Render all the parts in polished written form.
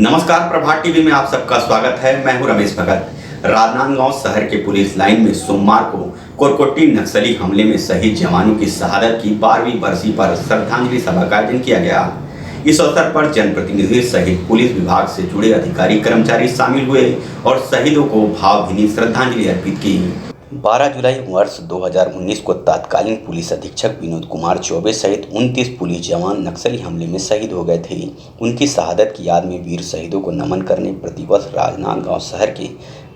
नमस्कार, प्रभात टीवी में आप सबका स्वागत है। मैं हूं रमेश भगत। राजनांदगांव शहर के पुलिस लाइन में सोमवार को कोरकोट्टी नक्सली हमले में शहीद जवानों की शहादत की 12वीं बरसी पर श्रद्धांजलि सभा का आयोजन किया गया। इस अवसर पर जनप्रतिनिधि सहित पुलिस विभाग से जुड़े अधिकारी कर्मचारी शामिल हुए और शहीदों को भावभीनी श्रद्धांजलि अर्पित की। 12 जुलाई वर्ष 2019 को तत्कालीन पुलिस अधीक्षक विनोद कुमार चौबे सहित 29 पुलिस जवान नक्सली हमले में शहीद हो गए थे। उनकी शहादत की याद में वीर शहीदों को नमन करने प्रतिवर्ष राजनांदगांव शहर के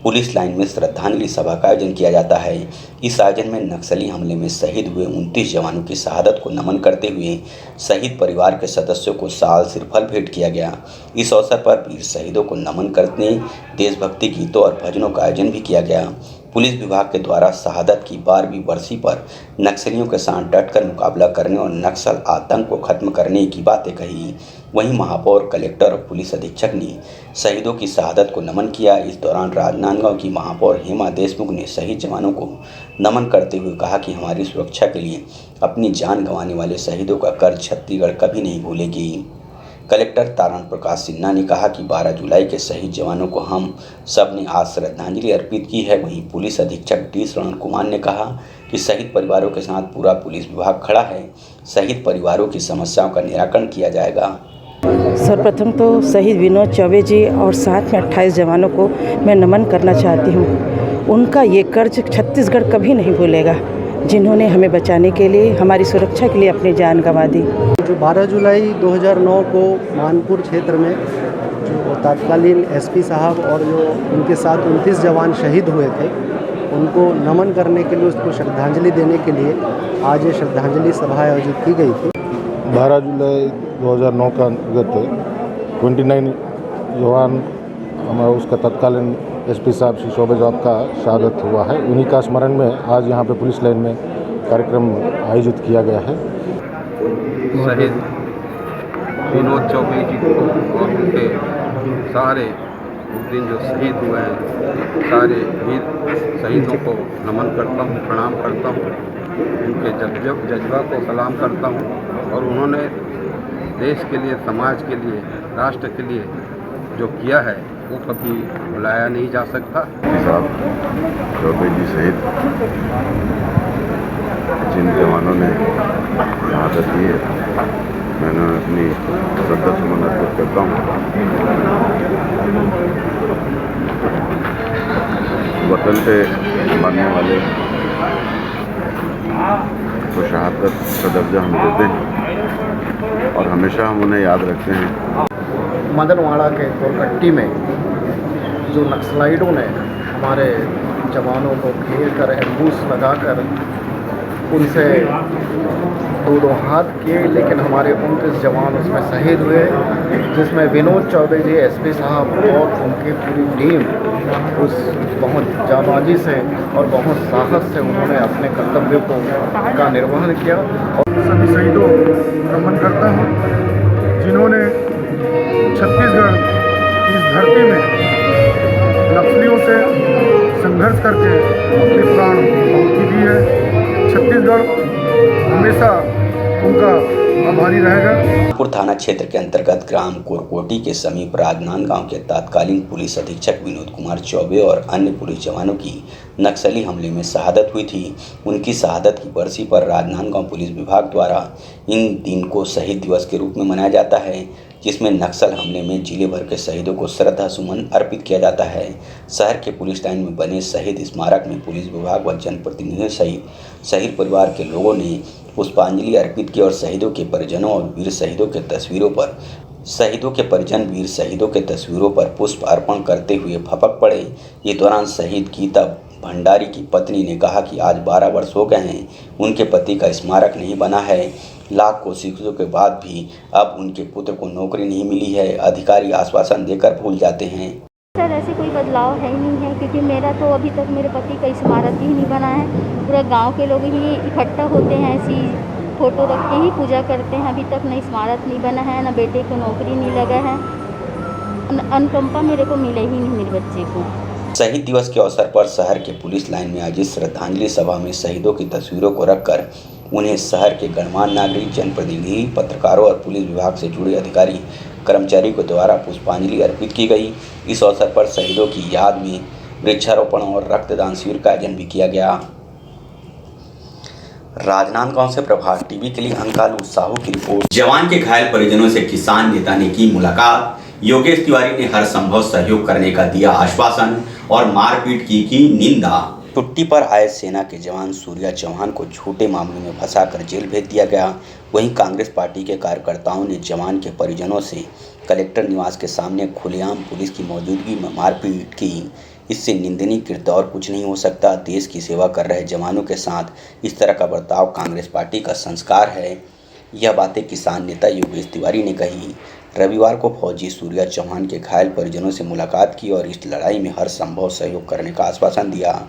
पुलिस लाइन में श्रद्धांजलि सभा का आयोजन किया जाता है। इस आयोजन में नक्सली हमले में शहीद हुए 29 जवानों की शहादत को नमन करते हुए शहीद परिवार के सदस्यों को शाल श्रीफल भेंट किया गया। इस अवसर पर वीर शहीदों को नमन करने देशभक्ति गीतों और भजनों का आयोजन भी किया गया। पुलिस विभाग के द्वारा शहादत की 12वीं बरसी पर नक्सलियों के साथ डटकर मुकाबला करने और नक्सल आतंक को खत्म करने की बातें कही। वहीं महापौर, कलेक्टर और पुलिस अधीक्षक ने शहीदों की शहादत को नमन किया। इस दौरान राजनांदगांव की महापौर हेमा देशमुख ने शहीद जवानों को नमन करते हुए कहा कि हमारी सुरक्षा के लिए अपनी जान गंवाने वाले शहीदों का कर्ज छत्तीसगढ़ कभी नहीं भूलेगी। कलेक्टर तारण प्रकाश सिन्हा ने कहा कि 12 जुलाई के शहीद जवानों को हम सब ने आज श्रद्धांजलि अर्पित की है। वहीं पुलिस अधीक्षक डी श्रवण कुमार ने कहा कि शहीद परिवारों के साथ पूरा पुलिस विभाग खड़ा है। शहीद परिवारों की समस्याओं का निराकरण किया जाएगा। सर्वप्रथम तो शहीद विनोद चौबे जी और साथ में 28 जवानों को मैं नमन करना चाहती हूँ। उनका ये कर्ज छत्तीसगढ़ कभी नहीं भूलेगा, जिन्होंने हमें बचाने के लिए, हमारी सुरक्षा के लिए अपनी जान गंवा दी। जो 12 जुलाई 2009 को मानपुर क्षेत्र में जो तत्कालीन एसपी साहब और जो उनके साथ 29 जवान शहीद हुए थे, उनको नमन करने के लिए, उसको श्रद्धांजलि देने के लिए आज ये श्रद्धांजलि सभा आयोजित की गई थी। 12 जुलाई 2009 का अंतर्गत 29 जवान हमारा उसका तत्कालीन एसपी साहब श्री चौबे साहब का शहादत हुआ है। उन्हीं का स्मरण में आज यहाँ पे पुलिस लाइन में कार्यक्रम आयोजित किया गया है। शहीद विनोद चौबे जी को और उनके सारे उस दिन जो शहीद हुए हैं सारे वीर शहीदों को नमन करता हूँ, प्रणाम करता हूँ, उनके जज्बा को सलाम करता हूँ। और उन्होंने देश के लिए, समाज के लिए, राष्ट्र के लिए जो किया है वो कभी भुलाया नहीं जा सकता। साहब चौबे जी सहित जिन जवानों ने शहादत दी है, मैंने अपनी श्रद्धा सुमन अर्पित करता हूँ। वतन पे मरने वाले को शहादत का दर्जा हम देते हैं और हमेशा हम उन्हें याद रखते हैं। मदनवाड़ा के कोरकट्टी में जो नक्सलाइटों ने हमारे जवानों को घेर कर, एम्बूस लगाकर उनसे दो हाथ किए, लेकिन हमारे 29 जवान उसमें शहीद हुए, जिसमें विनोद चौबे जी एसपी साहब और उनकी पूरी टीम उस बहुत जाबाजी से और बहुत साहस से उन्होंने अपने कर्तव्यों का निर्वहन किया। और सभी शहीदों को नमन करता हूँ, जिन्होंने छत्तीसगढ़ की इस धरती में नक्सलियों से संघर्ष करके अपने प्राण आहुति दी है। छत्तीसगढ़ हमेशा उनका आभारी रहेगा। रामपुर थाना क्षेत्र के अंतर्गत ग्राम कोरकोटी के समीप राजनांदगांव के तत्कालीन पुलिस अधीक्षक विनोद कुमार चौबे और अन्य पुलिस जवानों की नक्सली हमले में शहादत हुई थी। उनकी शहादत की बरसी पर राजनांदगांव पुलिस विभाग द्वारा इन दिन को शहीद दिवस के रूप में मनाया जाता है, जिसमें नक्सल हमले में जिले भर के शहीदों को श्रद्धा सुमन अर्पित किया जाता है। शहर के पुलिस लाइन में बने शहीद स्मारक में पुलिस विभाग व जनप्रतिनिधियों सहित शहीद परिवार के लोगों ने पुष्पांजलि अर्पित की और शहीदों के परिजनों और वीर शहीदों के तस्वीरों पर वीर शहीदों के तस्वीरों पर पुष्प अर्पण करते हुए फपक पड़े। इस दौरान शहीद गीता भंडारी की पत्नी ने कहा कि आज 12 वर्ष हो गए हैं, उनके पति का स्मारक नहीं बना है। लाख कोशिशों के बाद भी अब उनके पुत्र को नौकरी नहीं मिली है। अधिकारी आश्वासन देकर भूल जाते हैं। सर, ऐसे कोई बदलाव है ही नहीं है, क्योंकि मेरा तो अभी तक मेरे पति का स्मारक ही नहीं बना है। पूरा गांव के लोग ही इकट्ठा होते हैं, ऐसी फोटो रख के ही पूजा करते हैं। अभी तक न स्मारक नहीं बना है, न बेटे को नौकरी नहीं लगा है, अनुकंपा मेरे को मिले ही नहीं मेरे बच्चे को। शहीद दिवस के अवसर पर शहर के पुलिस लाइन में आयोजित श्रद्धांजलि सभा में शहीदों की तस्वीरों को रखकर उन्हें शहर के गणमान्य नागरिक, जनप्रतिनिधि, पत्रकारों और पुलिस विभाग से जुड़े अधिकारी कर्मचारी को द्वारा पुष्पांजलि अर्पित की गई। इस अवसर पर शहीदों की याद में वृक्षारोपण और रक्तदान शिविर का आयोजन भी किया गया। राजनांदगांव से प्रभात टीवी के लिए अंकालू साहू की रिपोर्ट। जवान के घायल परिजनों से किसान नेता ने की मुलाकात। योगेश तिवारी ने हर संभव सहयोग करने का दिया आश्वासन और मारपीट की निंदा। छुट्टी पर आए सेना के जवान सूर्या चौहान को झूठे मामलों में फंसाकर जेल भेज दिया गया। वहीं कांग्रेस पार्टी के कार्यकर्ताओं ने जवान के परिजनों से कलेक्टर निवास के सामने खुलेआम पुलिस की मौजूदगी में मारपीट की। इससे निंदनीय कृत्य और कुछ नहीं हो सकता। देश की सेवा कर रहे जवानों के साथ इस तरह का बर्ताव कांग्रेस पार्टी का संस्कार है। यह बातें किसान नेता योगेश तिवारी ने कही। रविवार को फौजी सूर्या चौहान के घायल परिजनों से मुलाकात की और इस लड़ाई में हर संभव सहयोग करने का आश्वासन दिया।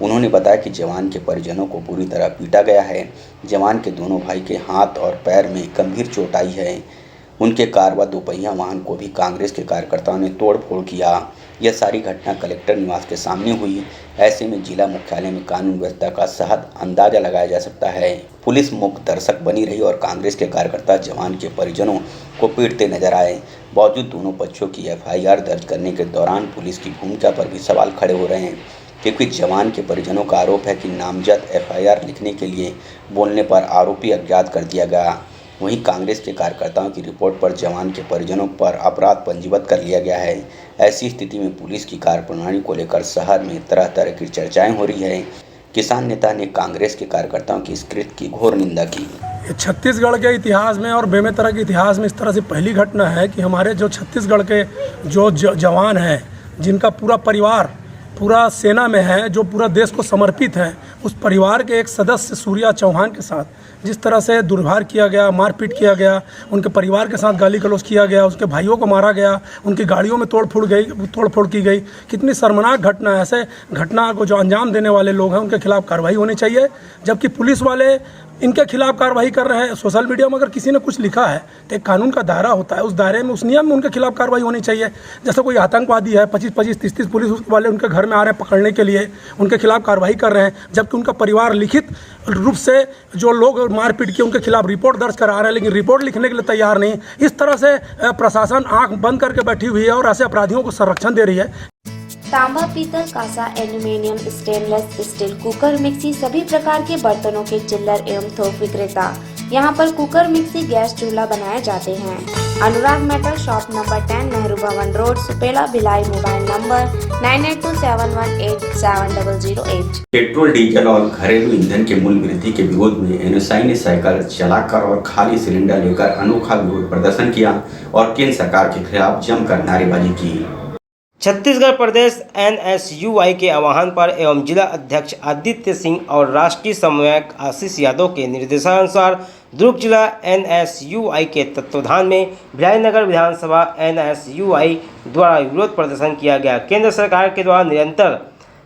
उन्होंने बताया कि जवान के परिजनों को बुरी तरह पीटा गया है। जवान के दोनों भाई के हाथ और पैर में गंभीर चोट आई है। उनके कार व दोपहिया वाहन को भी कांग्रेस के कार्यकर्ताओं ने तोड़फोड़ किया। यह सारी घटना कलेक्टर निवास के सामने हुई। ऐसे में जिला मुख्यालय में कानून व्यवस्था का सहज अंदाजा लगाया जा सकता है। पुलिस मुख्य दर्शक बनी रही और कांग्रेस के कार्यकर्ता जवान के परिजनों को पीटते नजर आए। बावजूद दोनों पक्षों की FIR दर्ज करने के दौरान पुलिस की भूमिका पर भी सवाल खड़े हो रहे हैं, क्योंकि जवान के परिजनों का आरोप है कि नामजद FIR लिखने के लिए बोलने पर आरोपी अज्ञात कर दिया गया। वहीं कांग्रेस के कार्यकर्ताओं की रिपोर्ट पर जवान के परिजनों पर अपराध पंजीबद्ध कर लिया गया है। ऐसी स्थिति में पुलिस की कार्यप्रणाली को लेकर शहर में तरह तरह की चर्चाएं हो रही है। किसान नेता ने कांग्रेस के कार्यकर्ताओं की इस कृत्य की घोर निंदा की। छत्तीसगढ़ के इतिहास में और बेमेतरा के इतिहास में इस तरह से पहली घटना है कि हमारे जो छत्तीसगढ़ के जो जवान हैं, जिनका पूरा परिवार पूरा सेना में है, जो पूरा देश को समर्पित है, उस परिवार के एक सदस्य सूर्या चौहान के साथ जिस तरह से दुर्व्यवहार किया गया, मारपीट किया गया, उनके परिवार के साथ गाली गलौज किया गया, उसके भाइयों को मारा गया, उनकी गाड़ियों में तोड़फोड़ की गई, कितनी शर्मनाक घटना है। ऐसे घटना को जो अंजाम देने वाले लोग हैं उनके खिलाफ कार्रवाई होनी चाहिए। जबकि पुलिस वाले इनके खिलाफ कार्रवाई कर रहे हैं। सोशल मीडिया में अगर किसी ने कुछ लिखा है तो एक कानून का दायरा होता है, उस दायरे में उस नियम में उनके खिलाफ कार्रवाई होनी चाहिए। जैसे कोई आतंकवादी है, 25-25, 30-30 पुलिस वाले उनके घर में आ रहे हैं पकड़ने के लिए, उनके खिलाफ कार्रवाई कर रहे हैं, जबकि उनका परिवार लिखित रूप से जो लोग मारपीट किए उनके खिलाफ रिपोर्ट दर्ज करा रहे हैं, लेकिन रिपोर्ट लिखने के लिए तैयार नहीं। इस तरह से प्रशासन आँख बंद करके बैठी हुई है और ऐसे अपराधियों को संरक्षण दे रही है। तांबा, पीतल, कांसा, aluminium, stainless steel, cooker, mixie सभी प्रकार के बर्तनों के चिल्लर एवं थोक विक्रेता। यहाँ पर कुकर, मिक्सी, गैस चूल्हा बनाए जाते हैं। अनुराग मेटल शॉप नंबर 10, नेहरू भवन road, Supela, Bhilai. Mobile number 9827187008। Petrol, diesel और घरेलू ईंधन के मूल्य वृद्धि के विरोध में NSI ने साइकिल चलाकर और खाली सिलेंडर लेकर अनोखा विरोध प्रदर्शन किया और केंद्र सरकार के खिलाफ जमकर नारेबाजी की। छत्तीसगढ़ प्रदेश NSUI के आह्वान पर एवं जिला अध्यक्ष आदित्य सिंह और राष्ट्रीय समन्वयक आशीष यादव के निर्देशानुसार दुर्ग जिला NSUI के तत्वाधान में भिलाई नगर विधानसभा NSUI द्वारा विरोध प्रदर्शन किया गया। केंद्र सरकार के द्वारा निरंतर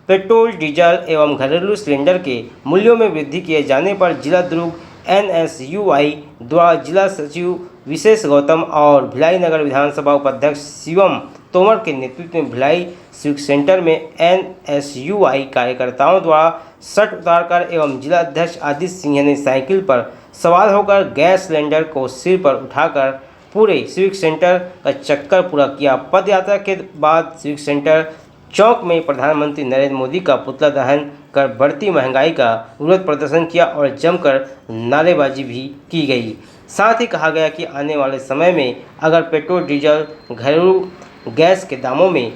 पेट्रोल, डीजल एवं घरेलू सिलेंडर के मूल्यों में वृद्धि किए जाने पर जिला दुर्ग NSUI द्वारा जिला सचिव विशेष गौतम और भिलाई नगर विधानसभा उपाध्यक्ष शिवम तोमर के नेतृत्व में भिलाई सिविक सेंटर में NSUI कार्यकर्ताओं द्वारा शर्ट उतारकर एवं जिला अध्यक्ष आदित्य सिंह ने साइकिल पर सवार होकर गैस सिलेंडर को सिर पर उठाकर पूरे सिविक सेंटर का चक्कर पूरा किया। पद यात्रा के बाद सिविक सेंटर चौक में प्रधानमंत्री नरेंद्र मोदी का पुतला दहन कर बढ़ती महंगाई का विरोध प्रदर्शन किया और जमकर नारेबाजी भी की गई। साथ ही कहा गया कि आने वाले समय में अगर पेट्रोल, डीजल, घरेलू गैस के दामों में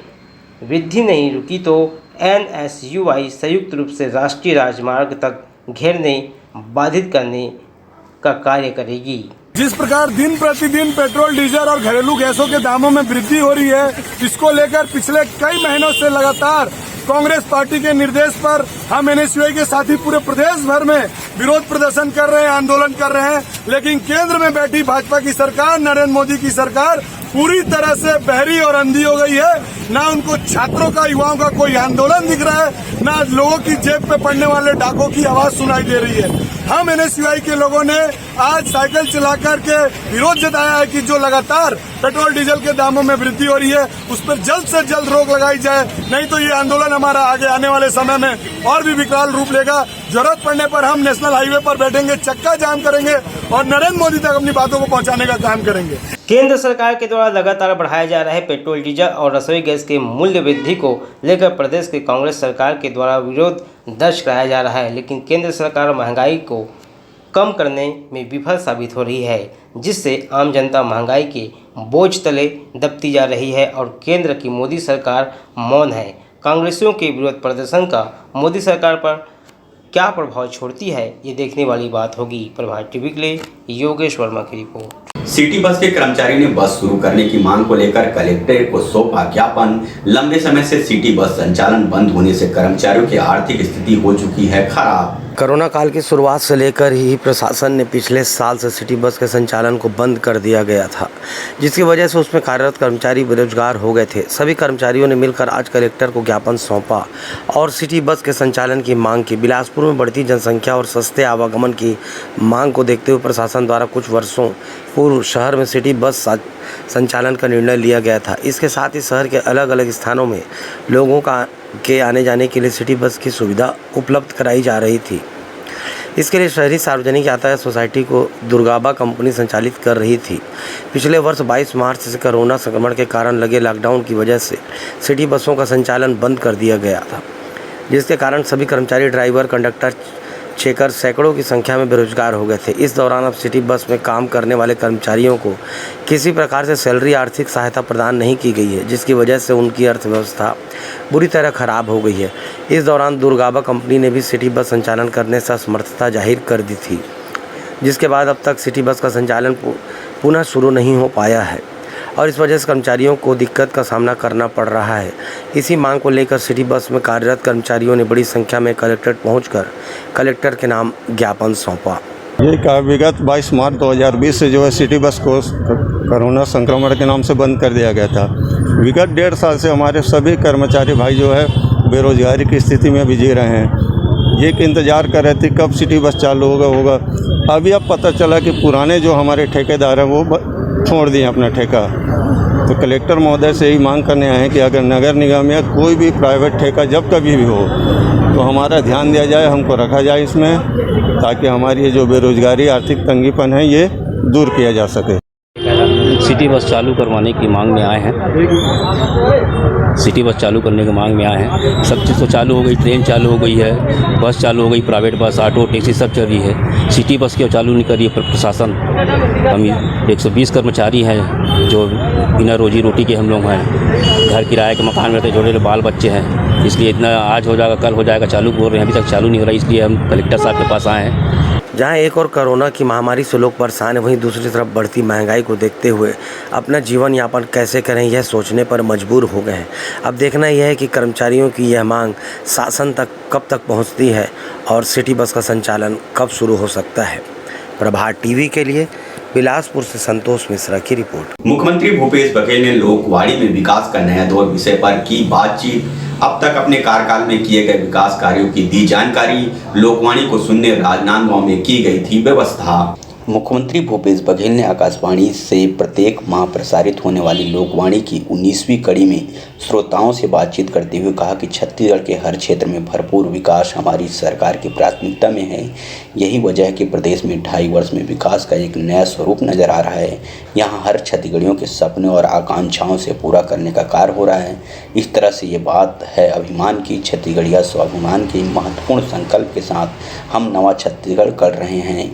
वृद्धि नहीं रुकी तो NSUI संयुक्त रूप से राष्ट्रीय राजमार्ग तक घेरने, बाधित करने का कार्य करेगी। जिस प्रकार दिन प्रतिदिन पेट्रोल, डीजल और घरेलू गैसों के दामों में वृद्धि हो रही है, इसको लेकर पिछले कई महीनों से लगातार कांग्रेस पार्टी के निर्देश पर हम NSUI के साथी पूरे प्रदेश भर में विरोध प्रदर्शन कर रहे हैं, आंदोलन कर रहे हैं। लेकिन केंद्र में बैठी भाजपा की सरकार, नरेंद्र मोदी की सरकार पूरी तरह से बहरी और अंधी हो गई है। ना उनको छात्रों का, युवाओं का कोई आंदोलन दिख रहा है, ना लोगों की जेब पे पड़ने वाले डाकों की आवाज सुनाई दे रही है। हम NSUI के लोगों ने आज साइकिल चला करके विरोध जताया है कि जो लगातार पेट्रोल डीजल के दामों में वृद्धि हो रही है उस पर जल्द से जल्द रोक लगाई जाए, नहीं तो ये आंदोलन हमारा आगे आने वाले समय में और भी विकराल रूप लेगा। जरूरत पड़ने पर हम नेशनल हाईवे पर बैठेंगे, चक्का जाम करेंगे और नरेंद्र मोदी तक अपनी बातों को पहुंचाने का काम करेंगे। केंद्र सरकार के द्वारा लगातार बढ़ाए जा रहे पेट्रोल डीजल और रसोई गैस के मूल्य वृद्धि को लेकर प्रदेश की कांग्रेस सरकार के द्वारा विरोध दर्ज कराया जा रहा है, लेकिन केंद्र सरकार महंगाई को कम करने में विफल साबित हो रही है, जिससे आम जनता महंगाई के बोझ तले दबती जा रही है और केंद्र की मोदी सरकार मौन है। कांग्रेसियों के विरोध प्रदर्शन का मोदी सरकार पर क्या प्रभाव छोड़ती है, ये देखने वाली बात होगी। प्रभात टीवी के लिए योगेश वर्मा की रिपोर्ट। सिटी बस के कर्मचारी ने बस शुरू करने की मांग को लेकर कलेक्टर को सौंपा ज्ञापन। लंबे समय से सिटी बस संचालन बंद होने से कर्मचारियों की आर्थिक स्थिति हो चुकी है खराब। कोरोना काल की शुरुआत से लेकर ही प्रशासन ने पिछले साल से सिटी बस के संचालन को बंद कर दिया गया था, जिसकी वजह से उसमें कार्यरत कर्मचारी बेरोजगार हो गए थे। सभी कर्मचारियों ने मिलकर आज कलेक्टर को ज्ञापन सौंपा और सिटी बस के संचालन की मांग की। बिलासपुर में बढ़ती जनसंख्या और सस्ते आवागमन की मांग को देखते हुए प्रशासन द्वारा कुछ वर्षों पूर्व शहर में सिटी बस संचालन का निर्णय लिया गया था। इसके साथ ही शहर के अलग अलग स्थानों में लोगों के आने जाने के लिए सिटी बस की सुविधा उपलब्ध कराई जा रही थी। इसके लिए शहरी सार्वजनिक यातायात सोसाइटी को दुर्गाबा कंपनी संचालित कर रही थी। पिछले वर्ष 22 मार्च से कोरोना संक्रमण के कारण लगे लॉकडाउन की वजह से सिटी बसों का संचालन बंद कर दिया गया था, जिसके कारण सभी कर्मचारी, ड्राइवर, कंडक्टर, चेकर सैकड़ों की संख्या में बेरोजगार हो गए थे। इस दौरान अब सिटी बस में काम करने वाले कर्मचारियों को किसी प्रकार से सैलरी, आर्थिक सहायता प्रदान नहीं की गई है, जिसकी वजह से उनकी अर्थव्यवस्था बुरी तरह खराब हो गई है। इस दौरान दुर्गाबा कंपनी ने भी सिटी बस संचालन करने से असमर्थता जाहिर कर दी थी, जिसके बाद अब तक सिटी बस का संचालन पुनः शुरू नहीं हो पाया है और इस वजह से कर्मचारियों को दिक्कत का सामना करना पड़ रहा है। इसी मांग को लेकर सिटी बस में कार्यरत कर्मचारियों ने बड़ी संख्या में कलेक्ट्रेट पहुंचकर कलेक्टर के नाम ज्ञापन सौंपा। ये का विगत 22 मार्च 2020 से जो है सिटी बस को कोरोना संक्रमण के नाम से बंद कर दिया गया था। विगत 1.5 साल से हमारे सभी कर्मचारी भाई जो है बेरोजगारी की स्थिति में भी जी रहे हैं। ये इंतज़ार कर रहे थे कब सिटी बस चालू होगा। अभी अब पता चला कि पुराने जो हमारे ठेकेदार हैं वो छोड़ दिए अपना ठेका। तो कलेक्टर महोदय से यही मांग करने आए हैं कि अगर नगर निगम या कोई भी प्राइवेट ठेका जब कभी भी हो तो हमारा ध्यान दिया जाए, हमको रखा जाए इसमें, ताकि हमारी ये जो बेरोजगारी, आर्थिक तंगीपन है ये दूर किया जा सके। सिटी बस चालू करवाने की मांग में आए हैं। सिटी बस चालू करने की मांग में आए हैं। सब चीज़ तो चालू हो गई, ट्रेन चालू हो गई है, बस चालू हो गई, प्राइवेट बस, ऑटो, टैक्सी सब चल रही है। सिटी बस क्यों चालू नहीं कर रही है प्रशासन? हम 120 कर्मचारी हैं जो बिना रोजी रोटी के हम लोग हैं। घर किराए के मकान में रहते, छोटे बाल बच्चे हैं, इसलिए इतना आज हो जाएगा, कल हो जाएगा, चालू बोल रहे हैं, अभी तक चालू नहीं हो रहा। इसलिए हम कलेक्टर साहब के पास आए हैं। जहां एक और कोरोना की महामारी से लोग परेशान हैं, वहीं दूसरी तरफ बढ़ती महंगाई को देखते हुए अपना जीवन यापन कैसे करें यह सोचने पर मजबूर हो गए हैं। अब देखना यह है कि कर्मचारियों की यह मांग शासन तक कब तक पहुंचती है और सिटी बस का संचालन कब शुरू हो सकता है। प्रभात टीवी के लिए बिलासपुर से संतोष मिश्रा की रिपोर्ट। मुख्यमंत्री भूपेश बघेल ने लोकवाणी में विकास का नया दौर विषय पर की बातचीत। अब तक अपने कार्यकाल में किए गए विकास कार्यों की दी जानकारी। लोकवाणी को सुनने राजनांदगांव में की गई थी व्यवस्था। मुख्यमंत्री भूपेश बघेल ने आकाशवाणी से प्रत्येक माह प्रसारित होने वाली लोकवाणी की 19वीं कड़ी में श्रोताओं से बातचीत करते हुए कहा कि छत्तीसगढ़ के हर क्षेत्र में भरपूर विकास हमारी सरकार की प्राथमिकता में है। यही वजह है कि प्रदेश में 2.5 वर्ष में विकास का एक नया स्वरूप नजर आ रहा है। यहाँ हर छत्तीसगढ़ियों के सपने और आकांक्षाओं से पूरा करने का कार्य हो रहा है। इस तरह से ये बात है अभिमान की। छत्तीसगढ़िया स्वाभिमान के महत्वपूर्ण संकल्प के साथ हम नवा छत्तीसगढ़ कर रहे हैं।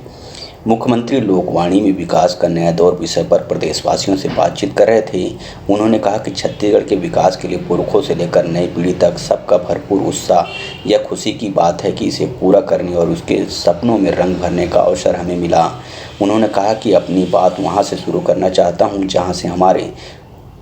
मुख्यमंत्री लोकवाणी में विकास का नया दौर विषय पर प्रदेशवासियों से बातचीत कर रहे थे। उन्होंने कहा कि छत्तीसगढ़ के विकास के लिए पुरखों से लेकर नई पीढ़ी तक सबका भरपूर उत्साह। यह खुशी की बात है कि इसे पूरा करने और उसके सपनों में रंग भरने का अवसर हमें मिला। उन्होंने कहा कि अपनी बात वहाँ से शुरू करना चाहता हूँ जहाँ से हमारे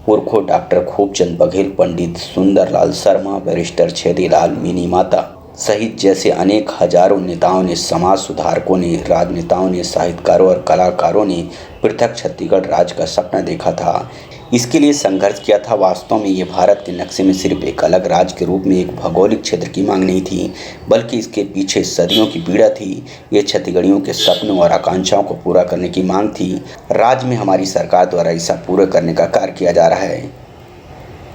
पुरखों doctor Khubchand Baghel, Pandit Sundarlal Sharma, barrister Chhedilal, mini माता सहित जैसे अनेक हजारों नेताओं ने, समाज सुधारकों ने, राजनेताओं ने, साहित्यकारों और कलाकारों ने पृथक छत्तीसगढ़ राज्य का सपना देखा था। इसके लिए संघर्ष किया था। वास्तव में ये भारत के नक्शे में सिर्फ एक अलग राज्य के रूप में एक भौगोलिक क्षेत्र की मांग नहीं थी, बल्कि इसके पीछे सदियों की पीड़ा थी। ये छत्तीसगढ़ियों के सपनों और आकांक्षाओं को पूरा करने की मांग थी। राज्य में हमारी सरकार द्वारा इसे पूरा करने का कार्य किया जा रहा है।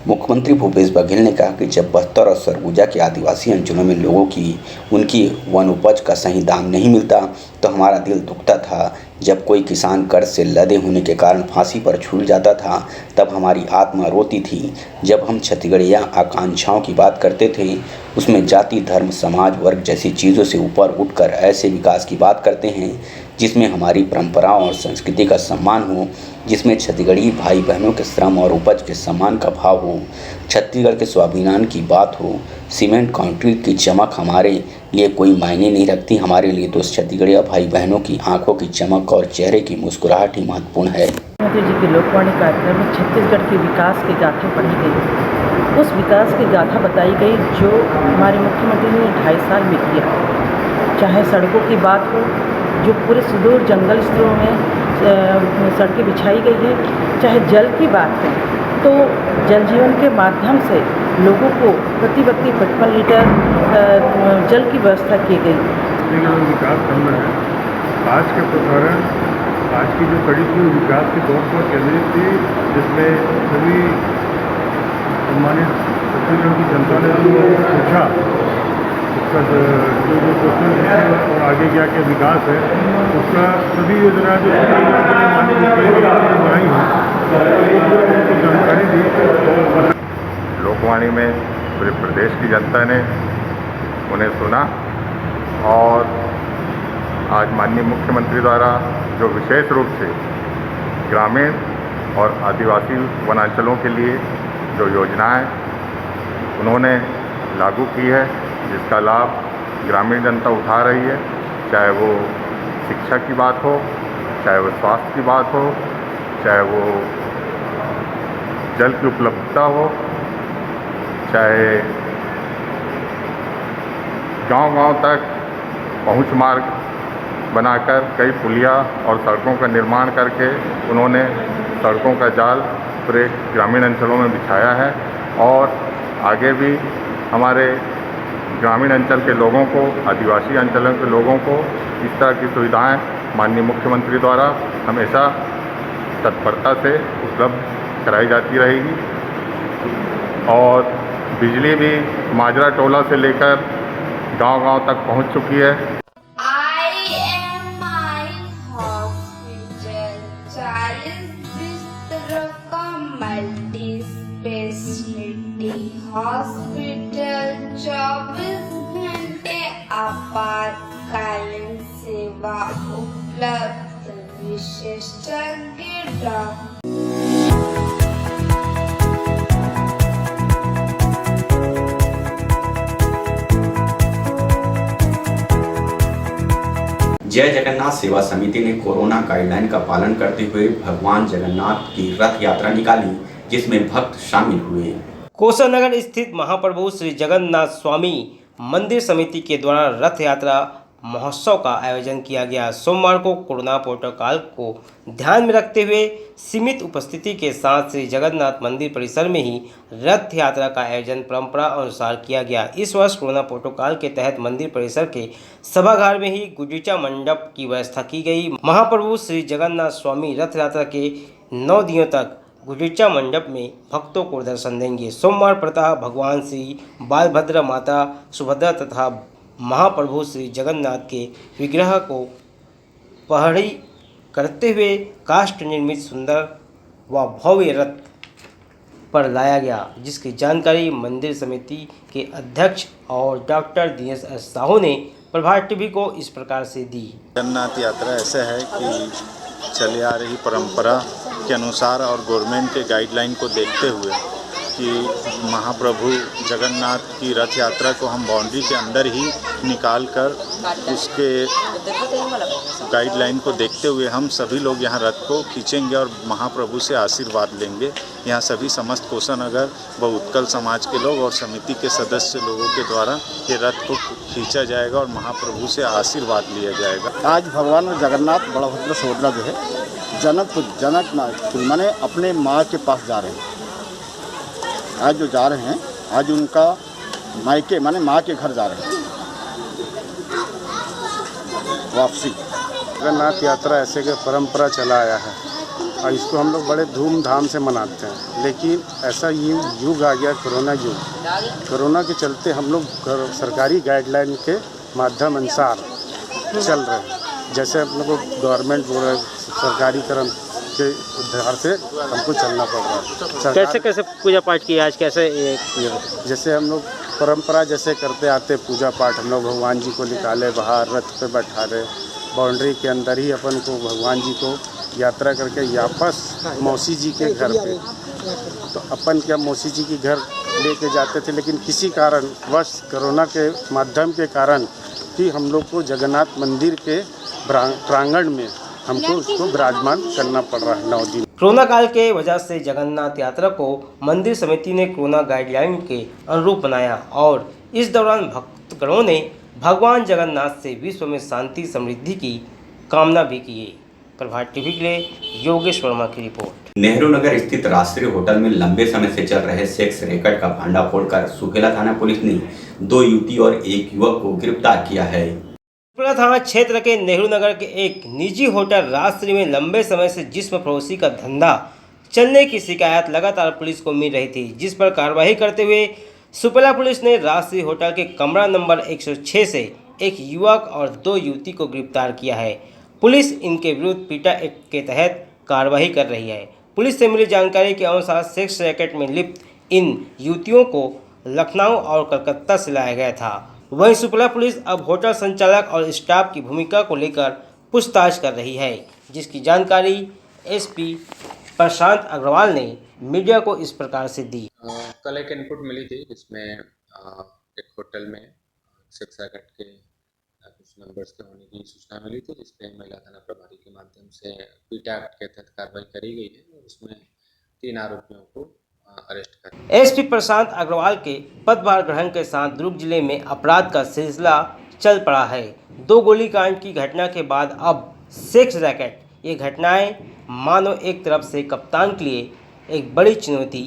मुख्यमंत्री भूपेश बघेल ने कहा कि जब बस्तर और सरगुजा के आदिवासी अंचलों में लोगों की उनकी वन उपज का सही दाम नहीं मिलता तो हमारा दिल दुखता था। जब कोई किसान कर्ज से लदे होने के कारण फांसी पर झूल जाता था तब हमारी आत्मा रोती थी। जब हम छत्तीसगढ़िया आकांक्षाओं की बात करते थे उसमें जाति, धर्म, समाज, वर्ग जैसी चीज़ों से ऊपर उठकर ऐसे विकास की बात करते हैं जिसमें हमारी परंपराओं और संस्कृति का सम्मान हो, जिसमें छत्तीसगढ़ी भाई बहनों के श्रम और उपज के सम्मान का भाव हो, छत्तीसगढ़ के स्वाभिमान की बात हो। सीमेंट कंक्रीट की चमक हमारे लिए कोई मायने नहीं रखती, हमारे लिए तो छत्तीसगढ़िया भाई बहनों की आंखों की चमक और चेहरे की मुस्कुराहट ही महत्वपूर्ण है। मोदी जी की लोकवाणी कार्यक्रम में छत्तीसगढ़ के विकास की गाथा पढ़ी गई। उस विकास की गाथा बताई गई जो हमारे मुख्यमंत्री ने 2.5 साल में किया। चाहे सड़कों की बात हो, जो पूरे सुदूर जंगल स्थलों में सड़कें बिछाई गई है, चाहे जल की बात है तो जल जीवन के माध्यम से लोगों को प्रति व्यक्ति 55 लीटर जल की व्यवस्था की गई। विकास करना है। आज के प्रसारण, आज की जो कड़ी थी विकास के दौर पर केंद्रित थी, जिसमें सभी सम्मानित छत्तीसगढ़ की जनता ने जो पूछा उसका जो क्वेश्चन और आगे क्या क्या विकास है उसका सभी योजना जो बनाई है जानकारी दी। लोकवाणी में पूरे प्रदेश की जनता ने उन्हें सुना और आज माननीय मुख्यमंत्री द्वारा जो विशेष रूप से ग्रामीण और आदिवासी वनांचलों के लिए जो योजनाएं उन्होंने लागू की है, जिसका लाभ ग्रामीण जनता उठा रही है, चाहे वो शिक्षा की बात हो, चाहे वो स्वास्थ्य की बात हो, चाहे वो जल की उपलब्धता हो, चाहे गांव-गांव तक पहुंच मार्ग बनाकर कई पुलिया और सड़कों का निर्माण करके उन्होंने सड़कों का जाल पूरे ग्रामीण अंचलों में बिछाया है और आगे भी हमारे ग्रामीण अंचल के लोगों को, आदिवासी अंचलों के लोगों को इस तरह की सुविधाएं माननीय मुख्यमंत्री द्वारा हमेशा तत्परता से उपलब्ध कराई जाती रहेगी। और बिजली भी माजरा टोला से लेकर गांव-गांव तक पहुंच चुकी है। हॉस्पिटल 24 घंटे आपातकालीन सेवा उपलब्ध, विशेषज्ञ डॉक्टर। जय जगन्नाथ सेवा समिति ने कोरोना गाइडलाइन का पालन करते हुए भगवान जगन्नाथ की रथ यात्रा निकाली, जिसमें भक्त शामिल हुए। कोषानगर स्थित महाप्रभु श्री जगन्नाथ स्वामी मंदिर समिति के द्वारा रथ यात्रा महोत्सव का आयोजन किया गया। सोमवार को कोरोना प्रोटोकॉल को ध्यान में रखते हुए सीमित उपस्थिति के साथ श्री जगन्नाथ मंदिर परिसर में ही रथ यात्रा का आयोजन परंपरा अनुसार किया गया। इस वर्ष कोरोना प्रोटोकॉल के तहत मंदिर परिसर के सभागार में ही गुंडीचा मंडप की व्यवस्था की गई। महाप्रभु श्री जगन्नाथ स्वामी रथ यात्रा के 9 दिनों तक गुंडीचा मंडप में भक्तों को दर्शन देंगे। सोमवार प्रातः भगवान श्री बालभद्र, माता सुभद्रा तथा महाप्रभु श्री जगन्नाथ के विग्रह को पहड़ी करते हुए काष्ठ निर्मित सुंदर व भव्य रथ पर लाया गया, जिसकी जानकारी मंदिर समिति के अध्यक्ष और डॉक्टर दिनेश साहू ने प्रभात टीवी को इस प्रकार से दी। जगन्नाथ यात्रा ऐसे है कि चली आ रही परंपरा के अनुसार और गवर्नमेंट के गाइडलाइन को देखते हुए कि महाप्रभु जगन्नाथ की रथ यात्रा को हम बाउंड्री के अंदर ही निकाल कर उसके गाइडलाइन को देखते हुए हम सभी लोग यहाँ रथ को खींचेंगे और महाप्रभु से आशीर्वाद लेंगे। यहाँ सभी समस्त कोषानगर व उत्कल समाज के लोग और समिति के सदस्य लोगों के द्वारा ये रथ को खींचा जाएगा और महाप्रभु से आशीर्वाद लिया जाएगा। आज भगवान जगन्नाथ, बलभद्र, सुभद्रा जो है जनकपुर माने अपने माँ के पास जा रहे हैं। आज जो जा रहे हैं, आज उनका मायके माने माँ के घर जा रहे हैं वापसी। जगन्नाथ यात्रा ऐसे की परंपरा चला आया है और इसको हम लोग बड़े धूमधाम से मनाते हैं, लेकिन ऐसा ये युग आ गया कोरोना युग। कोरोना के चलते हम लोग सरकारी गाइडलाइन के माध्यम अनुसार चल रहे हैं। जैसे हम लोग को गवर्नमेंट बोल रहे सरकारी कर्म के उद्धार से हमको चलना पड़ रहा है। कैसे कैसे पूजा पाठ किया आज, कैसे जैसे हम लोग परंपरा जैसे करते आते पूजा पाठ, हम लोग भगवान जी को निकाले बाहर, रथ पे बैठा रहे, बाउंड्री के अंदर ही अपन को भगवान जी को यात्रा करके वापस मौसी जी के घर पे, तो अपन क्या मौसी जी के घर लेके जाते थे, लेकिन किसी कारण वर्ष कोरोना के माध्यम के कारण कि हम लोग को जगन्नाथ मंदिर के प्रांगण में हमको उसको विराजमान करना पड़ रहा है 9 दिन। कोरोना काल के वजह से जगन्नाथ यात्रा को मंदिर समिति ने कोरोना गाइडलाइन के अनुरूप बनाया और इस दौरान भक्तगणों ने भगवान जगन्नाथ से विश्व में शांति समृद्धि की कामना भी की। प्रभात टीवी के लिए योगेश वर्मा की रिपोर्ट। नेहरू नगर स्थित राष्ट्रीय होटल में लंबे समय से चल रहे सेक्स रैकेट का भांडा फोड़कर सुखेला थाना पुलिस ने 2 युवती और 1 युवक को गिरफ्तार किया है। सुखेला थाना क्षेत्र के नेहरू नगर के एक निजी होटल राजश्री में लंबे समय से जिस्म फरोशी का धंधा चलने की शिकायत लगातार पुलिस को मिल रही थी, जिस पर कार्रवाई करते हुए सुपेला पुलिस ने राजश्री होटल के कमरा नंबर 106 से 1 युवक और 2 युवती को गिरफ्तार किया है। पुलिस इनके विरुद्ध पीटा एक्ट के तहत कार्रवाई कर रही है। पुलिस से मिली जानकारी के अनुसार सेक्स रैकेट में लिप्त इन युवतियों को लखनऊ और कलकत्ता से लाया गया था। वहीं सुपेला पुलिस अब होटल संचालक और स्टाफ की भूमिका को लेकर पूछताछ कर रही है, जिसकी जानकारी एसपी प्रशांत अग्रवाल ने मीडिया को इस प्रकार से दी। कल एक इनपुट मिली थी जिसमें एक होटल में सेक्स रैकेट के कुछ मेंबर्स के होने की सूचना मिली थी, जिसपे महिला थाना प्रभारी के माध्यम से पीटा एक्ट के तहत कार्रवाई करी गई है। उसमें 3 आरोपियों को अरेस्ट कर। एसपी प्रशांत अग्रवाल के पदभार ग्रहण के साथ दुर्ग जिले में अपराध का सिलसिला चल पड़ा है। 2 गोलीकांड की घटना के बाद अब सेक्स रैकेट, ये घटनाएं मानो एक तरफ से कप्तान के लिए एक बड़ी चुनौती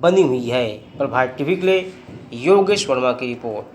बनी हुई है। प्रभात टीवी के लिए योगेश वर्मा की रिपोर्ट।